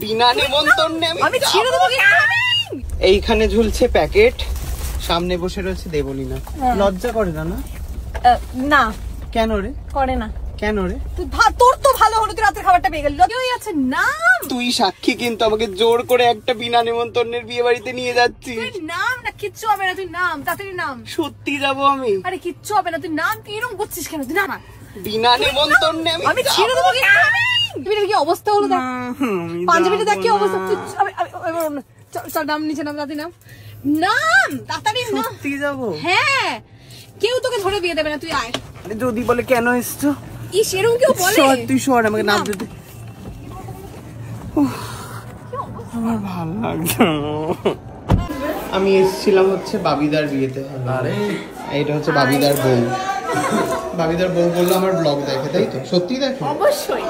বিনা নেমন্তন্নে আমি ছেড়ে দেবো। এইখানে ঝুলছে প্যাকেট, সামনে বসে রয়েছে দেবলীনা। লজ্জা করে না? না। কেন রে? করে না। কেন রে? তোর তো ভালো হলো, তুই রাতের খাবারটা পেয়ে গেলি। লজ্জাই আছে না। তুই সাক্ষী, কিন্তু আমাকে জোর করে একটা বিনা নেমন্তন্নের বিয়ে বাড়িতে নিয়ে যাচ্ছিস। তুই নাম না, কিচ্ছু হবে না, তুই নাম, তাড়াতাড়ি নাম। সত্যি যাবো আমি? আরে কিচ্ছু হবে না, তুই নাম। তুই এরকম করছিস কেন? তুই নাম। বিনা নেমন্তন্নে আমি ছেড়ে দেবো। কি অবস্থা হলো দেখ, পাঞ্জাবিটা দেখ কি অবস্থা। চল নাম, নিচে নাম, তাড়াতাড়ি নাম। নাম তাড়াতাড়ি নাম। সত্যি যাবো? হ্যাঁ, কেউ তোকে ধরে বিয়ে দেবে না, তুই আয়। যদি বলে কেন এসছো? ইস, এরকম কেউ বলে? তুই সর, আমাকে নাম দিতে। আমার ভালো লাগছে। আমি এসেছিলাম হচ্ছে বাবিদার বিয়েতে। আরে এইটা হচ্ছে বাবিদার বউ। বাবিদার বউ বললো আমার ব্লগ দেখে, তাই তো? সত্যি দেখো? অবশ্যই।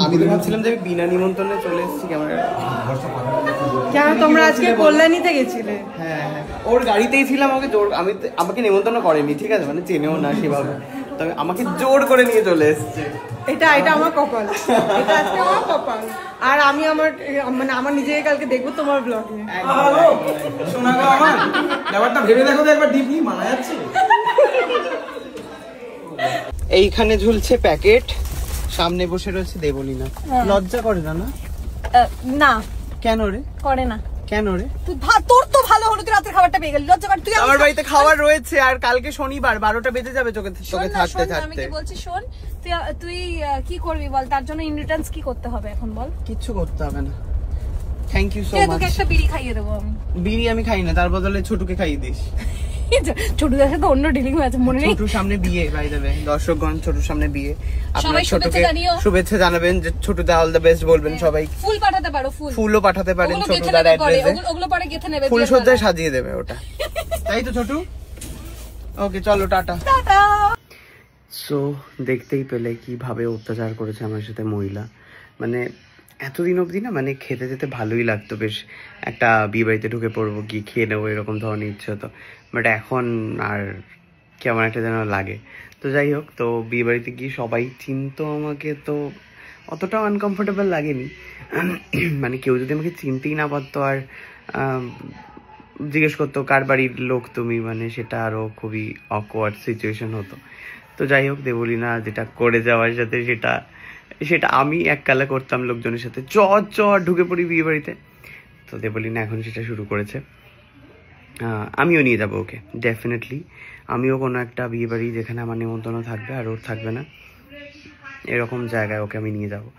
আমি তো ভাবছিলাম যে আমি বিনা নিমন্ত্রণে চলে এসেছি। কেন তোমরা আজকে কল্যাণীতে গেছিলে? হ্যাঁ, ওর গাড়িতেই ছিলাম। আমাকে নিমন্ত্রণ করেনি, ঠিক আছে, মানে চেনেও না সেভাবে, তবে আমাকে জোর করে নিয়ে চলে এসছে। এটা আমার কপাল, এটা আজকে আমার কপাল। আর আমি আমার নিজেকে কালকে দেখবো তোমার ব্লগে। শোনা গো, আমার ব্যাপারটা ভেবে দেখো তো একবার, ডিপলি মানা যাচ্ছে। এইখানে ঝুলছে প্যাকেট, সামনে বসে রয়েছে দেবলীনা। লজ্জা করে না? না। কেন রে? করে না। কেন রে? তোর তো ভালো হলো, তুই রাতের খাবারটা পেয়ে গেলি। লজ্জা কর। তুই আমার বাড়িতে খাবার রয়েছে, আর কালকে শনিবার 12টা বেজে যাবে তোকে থাকতে থাকতে। আমি কি বলছি শোন, তুই কি করবি বল? তার জন্য ইন রিটার্নস কি করতে হবে এখন বল? কিচ্ছু করতে হবে না। Thank you so much. তোকে একটা বিড়ি খাইয়ে দেবো আমি। বিড়ি আমি খাই না, তার বদলে ছোটুকে খাইয়ে দিস। ছোটুদের সাথে অন্য ডিলিং আছে, মনে নেই? ছোটুর সামনে বিয়ে, বাই দ্য ওয়ে দর্শকগণ, ছোটুর সামনে বিয়ে। আপনারা ছোটকে শুভেচ্ছা জানাবেন, যে ছোটুদা অল দ্য বেস্ট বলবেন সবাই। ফুল পাঠাতে পারো, ফুলও পাঠাতে পারেন ছোটুদার অ্যাড্রেসে। ওগুলো পরে গেথে নেবে, ফুল সজ্জায় সাজিয়ে দেবে ওটা। তাই তো ছোটু? ওকে, চলো টাটা। সো দেখতেই পেলে কিভাবে অত্যাচার করেছে আমার সাথে মহিলা। মানে এতদিন অবধি না, মানে খেতে যেতে ভালোই লাগতো, বেশ একটা বিয়ে বাড়িতে ঢুকে পড়বো, কি খেয়ে নেবো এরকম ধরনের ইচ্ছে হতো। বাট এখন আর কেমন একটা যেন লাগে। তো যাই হোক, তো বিয়ে বাড়িতে গিয়ে সবাই চিনতো আমাকে, তো অতটাও আনকমফোর্টেবল লাগেনি। মানে কেউ যদি আমাকে চিনতেই না পারতো আর জিজ্ঞেস করতো কার বাড়ির লোক তুমি, মানে সেটা আরও খুবই অকওয়ার্ড সিচুয়েশন হতো। তো যাই হোক, দেবলীনা যেটা করে যাওয়ার সাথে সেটা আমি এককালে করতাম লোকজনের সাথে, ঢুকে পড়ি বিয়ে বাড়িতে। তো দেবলীনা এখন সেটা শুরু করেছে। আমিও নিয়ে যাবো ওকে, ডেফিনেটলি। আমিও কোনো একটা বিয়ে বাড়ি যেখানে আমার নিমন্ত্রণ থাকবে আর ওর থাকবে না, এরকম জায়গায় ওকে আমি নিয়ে যাবো।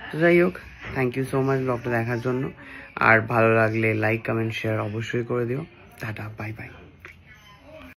তো যাই হোক, থ্যাংক ইউ সো মাচ ব্লগটা দেখার জন্য। আর ভালো লাগলে লাইক, কমেন্ট, শেয়ার অবশ্যই করে দিও। Tata, bye bye.